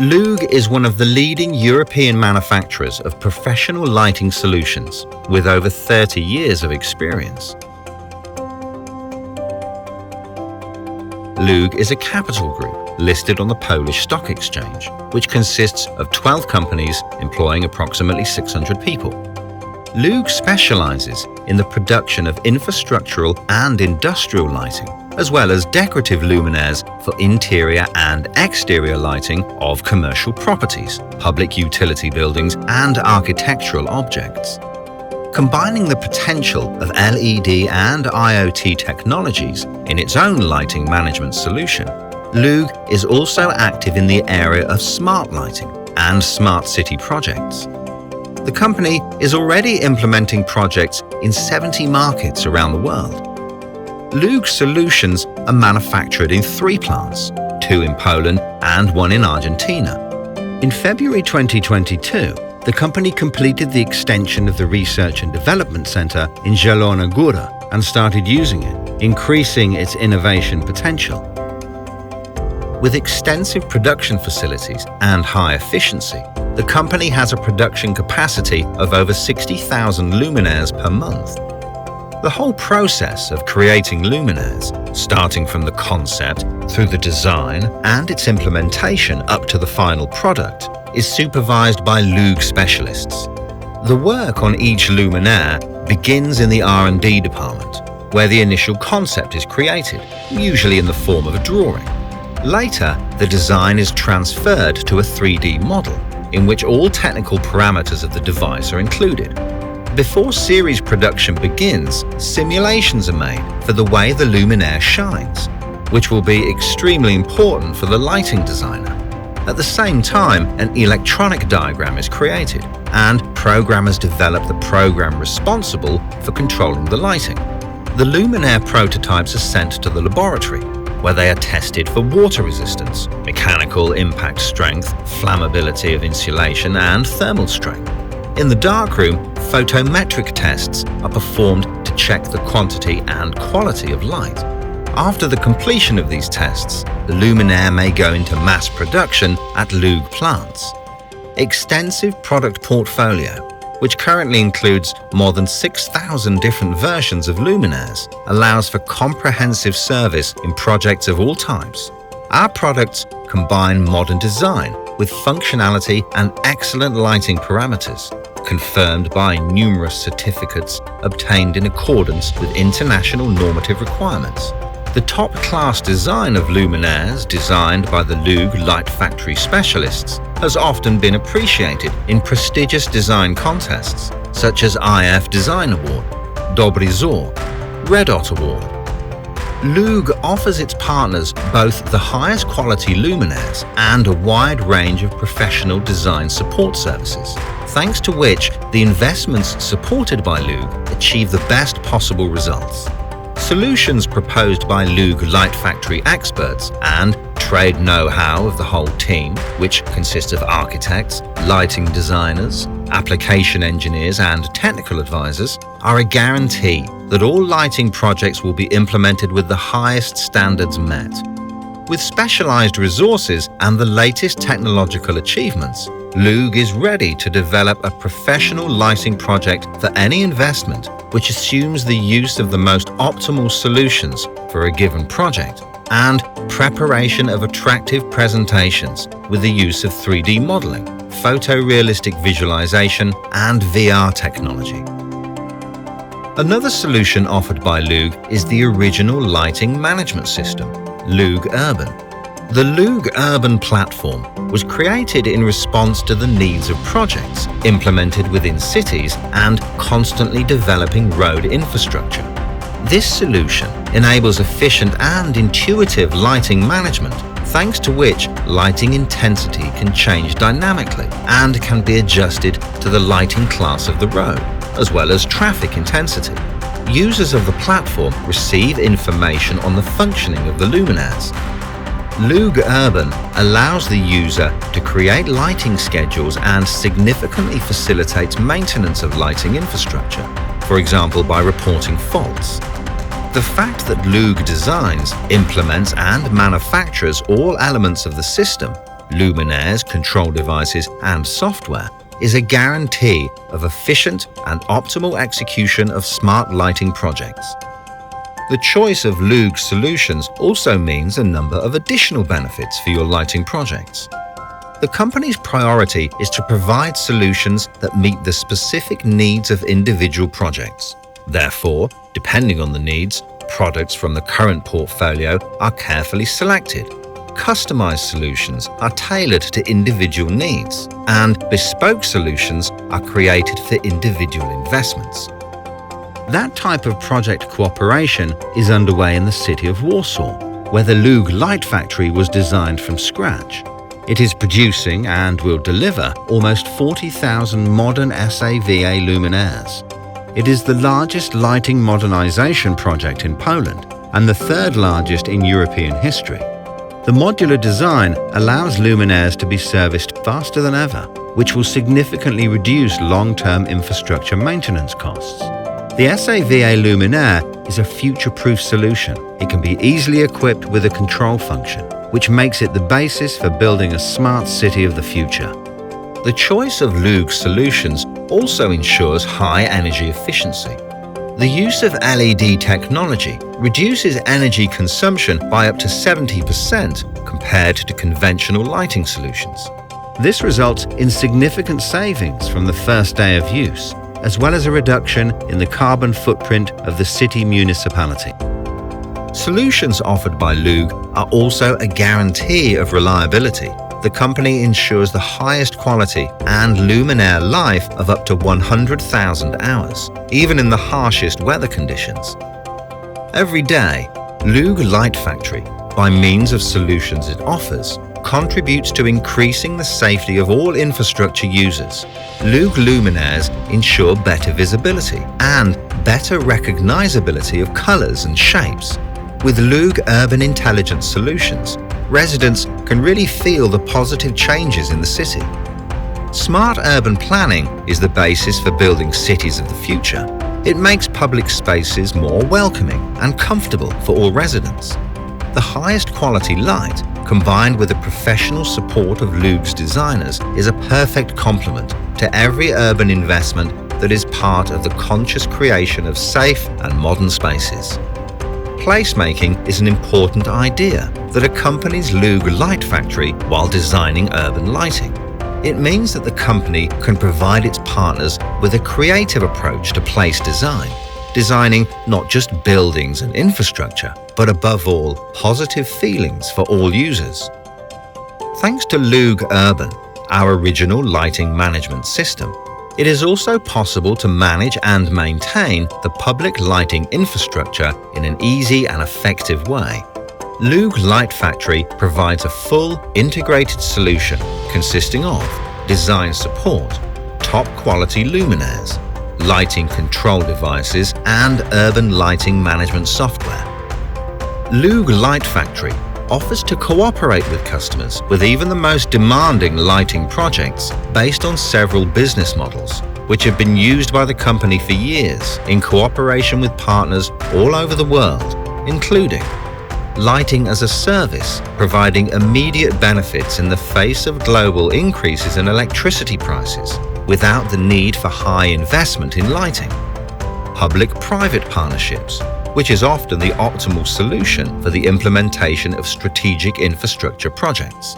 LUG is one of the leading European manufacturers of professional lighting solutions with over 30 years of experience. LUG is a capital group listed on the Polish Stock Exchange, which consists of 12 companies employing approximately 600 people. LUG specializes in the production of infrastructural and industrial lighting, as well as decorative luminaires for interior and exterior lighting of commercial properties, public utility buildings, and architectural objects. Combining the potential of LED and IoT technologies in its own lighting management solution, LUG is also active in the area of smart lighting and smart city projects. The company is already implementing projects in 70 markets around the world. LUG solutions are manufactured in 3 plants, 2 in Poland and 1 in Argentina. In February 2022, the company completed the extension of the Research and Development Center in Zielona Góra and started using it, increasing its innovation potential. With extensive production facilities and high efficiency, the company has a production capacity of over 60,000 luminaires per month. The whole process of creating luminaires, starting from the concept through the design and its implementation up to the final product, is supervised by LUG specialists. The work on each luminaire begins in the R&D department, where the initial concept is created, usually in the form of a drawing. Later, the design is transferred to a 3D model, in which all technical parameters of the device are included. Before series production begins, simulations are made for the way the luminaire shines, which will be extremely important for the lighting designer. At the same time, an electronic diagram is created, and programmers develop the program responsible for controlling the lighting. The luminaire prototypes are sent to the laboratory, where they are tested for water resistance, mechanical impact strength, flammability of insulation, and thermal strength. In the darkroom, photometric tests are performed to check the quantity and quality of light. After the completion of these tests, the luminaire may go into mass production at LUG plants. Extensive product portfolio, which currently includes more than 6,000 different versions of luminaires, allows for comprehensive service in projects of all types. Our products combine modern design with functionality and excellent lighting parameters, confirmed by numerous certificates obtained in accordance with international normative requirements. The top-class design of luminaires designed by the LUG Light Factory specialists has often been appreciated in prestigious design contests such as IF Design Award, Dobry Wzór, Red Dot Award. LUG offers its partners both the highest quality luminaires and a wide range of professional design support services, thanks to which the investments supported by LUG achieve the best possible results. Solutions proposed by LUG Light Factory experts and trade know-how of the whole team, which consists of architects, lighting designers, application engineers, and technical advisors, are a guarantee that all lighting projects will be implemented with the highest standards met. With specialized resources and the latest technological achievements, LUG is ready to develop a professional lighting project for any investment which assumes the use of the most optimal solutions for a given project and preparation of attractive presentations with the use of 3D modeling, photorealistic visualization, and VR technology. Another solution offered by LUG is the original lighting management system, LUG Urban. The LUG Urban platform was created in response to the needs of projects implemented within cities and constantly developing road infrastructure. This solution enables efficient and intuitive lighting management, thanks to which lighting intensity can change dynamically and can be adjusted to the lighting class of the road, as well as traffic intensity. Users of the platform receive information on the functioning of the luminaires. LUG Urban allows the user to create lighting schedules and significantly facilitates maintenance of lighting infrastructure, for example by reporting faults. The fact that LUG designs, implements, and manufactures all elements of the system, luminaires, control devices, and software, is a guarantee of efficient and optimal execution of smart lighting projects. The choice of LUG solutions also means a number of additional benefits for your lighting projects. The company's priority is to provide solutions that meet the specific needs of individual projects. Therefore, depending on the needs, products from the current portfolio are carefully selected. Customized solutions are tailored to individual needs, and bespoke solutions are created for individual investments. That type of project cooperation is underway in the city of Warsaw, where the LUG Light Factory was designed from scratch. It is producing and will deliver almost 40,000 modern SAVA luminaires. It is the largest lighting modernization project in Poland and the third largest in European history. The modular design allows luminaires to be serviced faster than ever, which will significantly reduce long-term infrastructure maintenance costs. The SAVA luminaire is a future-proof solution. It can be easily equipped with a control function, which makes it the basis for building a smart city of the future. The choice of LUG solutions also ensures high energy efficiency. The use of LED technology reduces energy consumption by up to 70% compared to conventional lighting solutions. This results in significant savings from the first day of use, as well as a reduction in the carbon footprint of the city municipality. Solutions offered by LUG are also a guarantee of reliability. The company ensures the highest quality and luminaire life of up to 100,000 hours, even in the harshest weather conditions. Every day, LUG Light Factory, by means of solutions it offers, contributes to increasing the safety of all infrastructure users. LUG luminaires ensure better visibility and better recognizability of colors and shapes. With LUG Urban Intelligence Solutions, residents can really feel the positive changes in the city. Smart urban planning is the basis for building cities of the future. It makes public spaces more welcoming and comfortable for all residents. The highest quality light, combined with the professional support of LUG's designers, is a perfect complement to every urban investment that is part of the conscious creation of safe and modern spaces. Placemaking is an important idea that accompanies LUG Light Factory while designing urban lighting. It means that the company can provide its partners with a creative approach to place design, designing not just buildings and infrastructure, but above all, positive feelings for all users. Thanks to LUG Urban, our original lighting management system, it is also possible to manage and maintain the public lighting infrastructure in an easy and effective way. LUG Light Factory provides a full, integrated solution consisting of design support, top-quality luminaires, lighting control devices, and urban lighting management software. LUG Light Factory offers to cooperate with customers with even the most demanding lighting projects based on several business models, which have been used by the company for years in cooperation with partners all over the world, including lighting as a service, providing immediate benefits in the face of global increases in electricity prices without the need for high investment in lighting, public-private partnerships, which is often the optimal solution for the implementation of strategic infrastructure projects,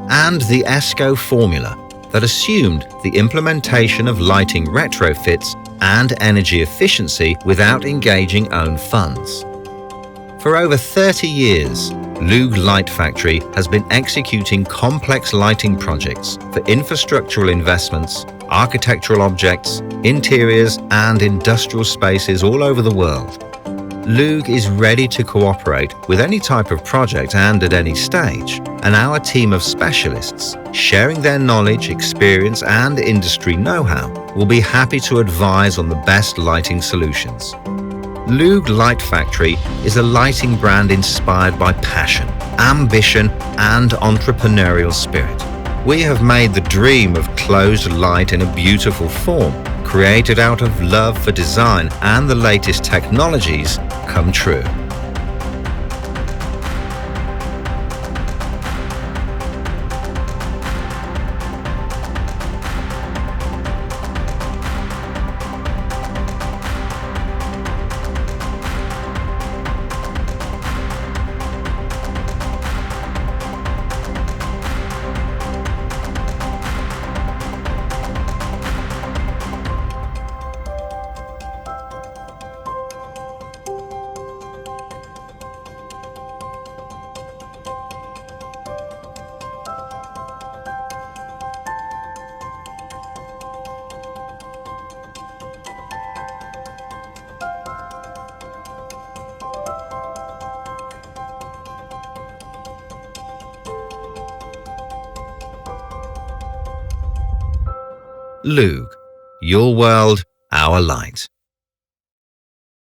and the ESCO formula that assumed the implementation of lighting retrofits and energy efficiency without engaging own funds. For over 30 years, LUG Light Factory has been executing complex lighting projects for infrastructural investments, architectural objects, interiors, and industrial spaces all over the world. LUG is ready to cooperate with any type of project and at any stage, and our team of specialists, sharing their knowledge, experience, and industry know-how, will be happy to advise on the best lighting solutions. LUG Light Factory is a lighting brand inspired by passion, ambition, and entrepreneurial spirit. We have made the dream of closed light in a beautiful form, created out of love for design and the latest technologies, come true. LUG, your world, our light.